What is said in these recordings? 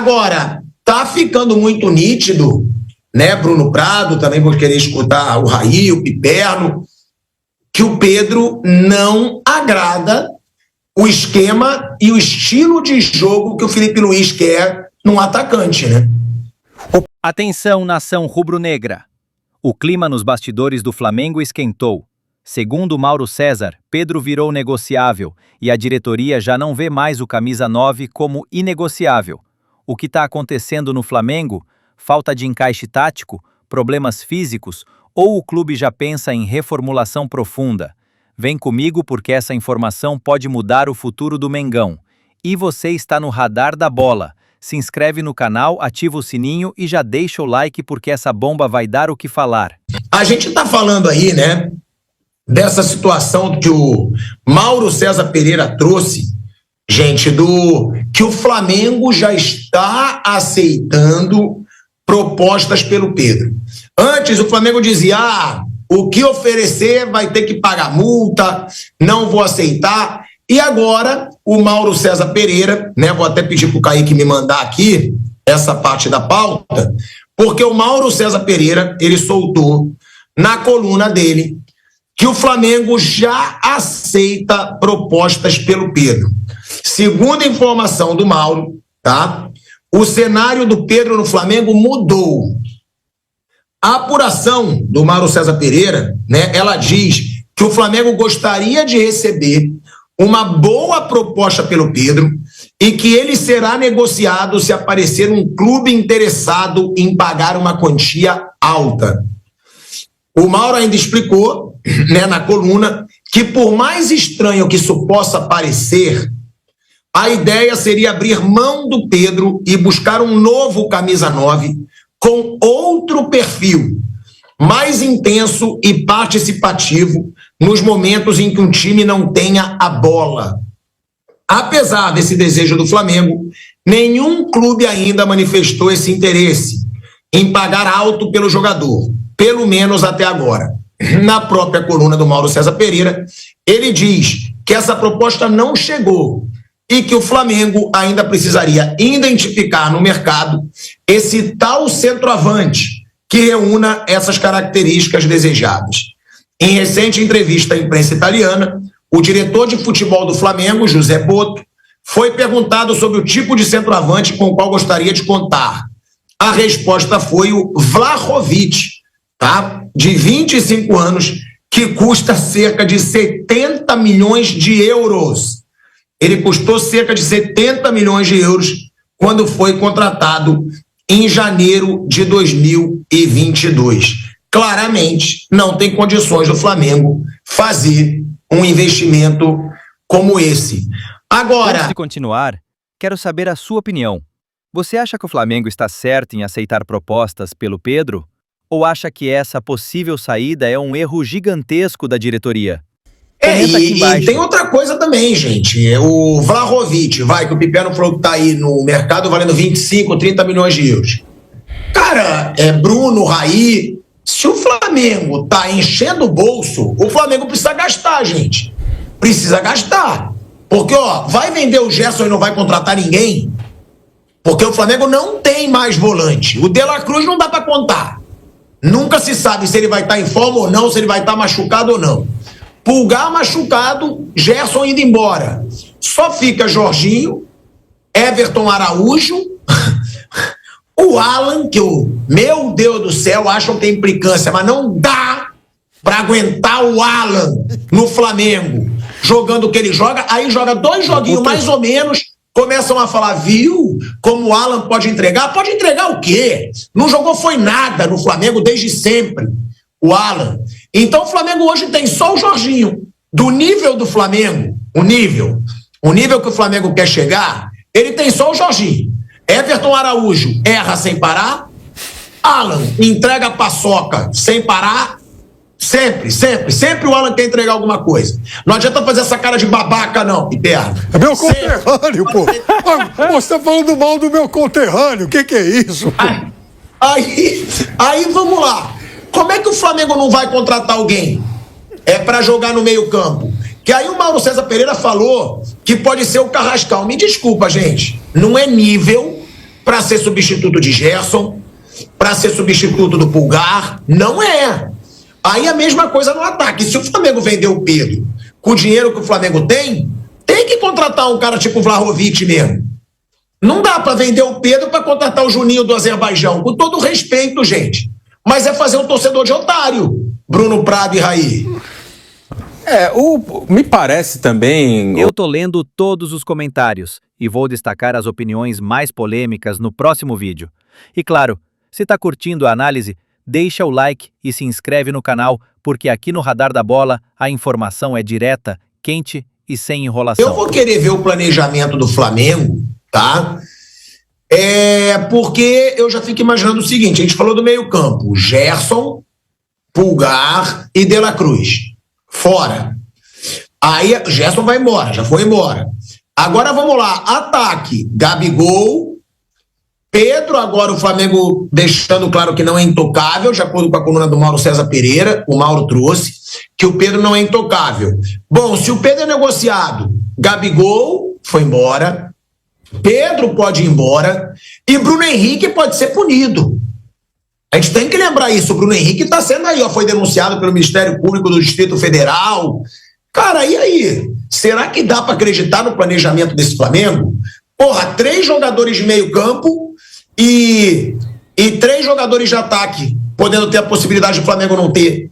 Agora, tá ficando muito nítido, né, Bruno Prado, também vou querer escutar o Raí, o Piperno, que o Pedro não agrada o esquema e o estilo de jogo que o Felipe Luiz quer num atacante, né? Atenção, nação rubro-negra. O clima nos bastidores do Flamengo esquentou. Segundo Mauro César, Pedro virou negociável e a diretoria já não vê mais o camisa 9 como inegociável. O que está acontecendo no Flamengo? Falta de encaixe tático? Problemas físicos? Ou o clube já pensa em reformulação profunda? Vem comigo porque essa informação pode mudar o futuro do Mengão. E você está no radar da bola. Se inscreve no canal, ativa o sininho e já deixa o like porque essa bomba vai dar o que falar. A gente está falando aí, né, dessa situação que o Mauro César Pereira trouxe, gente, do que o Flamengo já está aceitando propostas pelo Pedro. Antes o Flamengo dizia, o que oferecer vai ter que pagar multa, não vou aceitar. E agora o Mauro César Pereira, né, vou até pedir para o Kaique me mandar aqui essa parte da pauta, porque o Mauro César Pereira, ele soltou na coluna dele que o Flamengo já aceita propostas pelo Pedro. Segundo a informação do Mauro, tá? O cenário do Pedro no Flamengo mudou. A apuração do Mauro César Pereira, né, ela diz que o Flamengo gostaria de receber uma boa proposta pelo Pedro e que ele será negociado se aparecer um clube interessado em pagar uma quantia alta. O Mauro ainda explicou, né, na coluna, que por mais estranho que isso possa parecer, a ideia seria abrir mão do Pedro e buscar um novo camisa 9 com outro perfil, mais intenso e participativo nos momentos em que um time não tenha a bola. Apesar desse desejo do Flamengo, nenhum clube ainda manifestou esse interesse em pagar alto pelo jogador, pelo menos até agora. Na própria coluna do Mauro César Pereira, ele diz que essa proposta não chegou e que o Flamengo ainda precisaria identificar no mercado esse tal centroavante que reúna essas características desejadas. Em recente entrevista à imprensa italiana, o diretor de futebol do Flamengo, José Boto, foi perguntado sobre o tipo de centroavante com o qual gostaria de contar. A resposta foi o Vlahovic, tá? De 25 anos, que custa cerca de 70 milhões de euros. Ele custou cerca de 70 milhões de euros quando foi contratado em janeiro de 2022. Claramente, não tem condições do Flamengo fazer um investimento como esse. Agora... Antes de continuar, quero saber a sua opinião. Você acha que o Flamengo está certo em aceitar propostas pelo Pedro? Ou acha que essa possível saída é um erro gigantesco da diretoria? E tem outra coisa também, gente. O Vlahovic, que o Piperno falou que tá aí no mercado valendo 25, 30 milhões de euros. Cara, Bruno, Raí, se o Flamengo tá enchendo o bolso, o Flamengo precisa gastar, gente. Precisa gastar. Porque, vai vender o Gerson e não vai contratar ninguém? Porque o Flamengo não tem mais volante. O De La Cruz não dá pra contar. Nunca se sabe se ele vai estar em forma ou não, se ele vai estar machucado ou não. Pulgar machucado, Gerson indo embora. Só fica Jorginho, Everton Araújo, o Alan, que meu Deus do céu, acham que tem implicância, mas não dá para aguentar o Alan no Flamengo, jogando o que ele joga. Aí joga 2 joguinhos mais ou menos, começam a falar, viu, como o Alan pode entregar? Pode entregar o quê? Não jogou foi nada no Flamengo desde sempre, o Alan. Então o Flamengo hoje tem só o Jorginho. Do nível do Flamengo, o nível que o Flamengo quer chegar, ele tem só o Jorginho. Everton Araújo erra sem parar. Alan entrega a paçoca sem parar. Sempre o Alan quer entregar alguma coisa. Não adianta fazer essa cara de babaca, não, Piperno. É meu conterrâneo, pô. Você tá falando mal do meu conterrâneo. O que é isso, pô? Aí vamos lá. Como é que o Flamengo não vai contratar alguém? Para jogar no meio-campo. Que aí o Mauro César Pereira falou que pode ser o Carrascal. Me desculpa, gente. Não é nível para ser substituto de Gerson, para ser substituto do Pulgar. Não é. Aí a mesma coisa no ataque. Se o Flamengo vender o Pedro com o dinheiro que o Flamengo tem que contratar um cara tipo o Vlahovic mesmo. Não dá para vender o Pedro para contratar o Juninho do Azerbaijão. Com todo respeito, gente. Mas é fazer um torcedor de otário. Bruno Prado e Raí. Me parece também... Eu tô lendo todos os comentários e vou destacar as opiniões mais polêmicas no próximo vídeo. E claro, se tá curtindo a análise, deixa o like e se inscreve no canal, porque aqui no Radar da Bola a informação é direta, quente e sem enrolação. Eu vou querer ver o planejamento do Flamengo, tá? Porque eu já fico imaginando o seguinte, a gente falou do meio-campo, Gerson, Pulgar e De La Cruz. Fora. Aí Gerson vai embora, já foi embora. Agora vamos lá, ataque, Gabigol, Pedro, agora o Flamengo deixando claro que não é intocável, de acordo com a coluna do Mauro César Pereira, o Mauro trouxe, que o Pedro não é intocável. Bom, se o Pedro é negociado, Gabigol foi embora, Pedro pode ir embora e Bruno Henrique pode ser punido. A gente tem que lembrar isso, o Bruno Henrique está sendo aí, foi denunciado pelo Ministério Público do Distrito Federal. Cara, e aí? Será que dá para acreditar no planejamento desse Flamengo? Porra, 3 jogadores de meio campo e 3 jogadores de ataque, podendo ter a possibilidade do Flamengo não ter.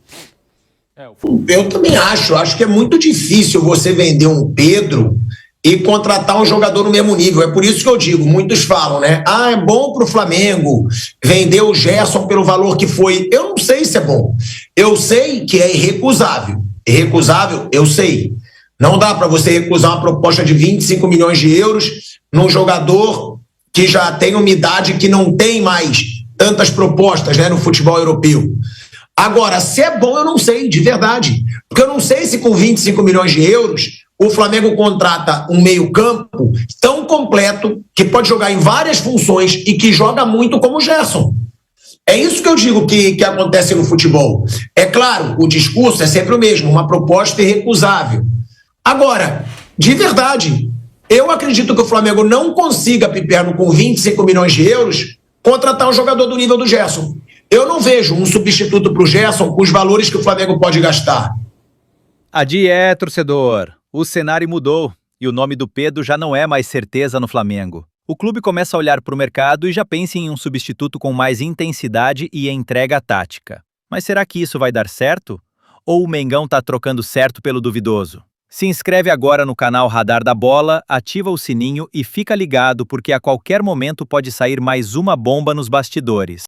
Eu também acho que é muito difícil você vender um Pedro e contratar um jogador no mesmo nível. É por isso que eu digo, muitos falam, né? É bom pro Flamengo vender o Gerson pelo valor que foi. Eu não sei se é bom. Eu sei que é irrecusável. Irrecusável, eu sei. Não dá para você recusar uma proposta de 25 milhões de euros num jogador que já tem uma idade que não tem mais tantas propostas, né, no futebol europeu. Agora, se é bom, eu não sei, de verdade. Porque eu não sei se com 25 milhões de euros o Flamengo contrata um meio-campo tão completo que pode jogar em várias funções e que joga muito como o Gerson. É isso que eu digo que acontece no futebol. É claro, o discurso é sempre o mesmo, uma proposta irrecusável. Agora, de verdade, eu acredito que o Flamengo não consiga, Piperno, com 25 milhões de euros, contratar um jogador do nível do Gerson. Eu não vejo um substituto para o Gerson com os valores que o Flamengo pode gastar. Torcedor. O cenário mudou e o nome do Pedro já não é mais certeza no Flamengo. O clube começa a olhar para o mercado e já pensa em um substituto com mais intensidade e entrega tática. Mas será que isso vai dar certo? Ou o Mengão tá trocando certo pelo duvidoso? Se inscreve agora no canal Radar da Bola, ativa o sininho e fica ligado porque a qualquer momento pode sair mais uma bomba nos bastidores.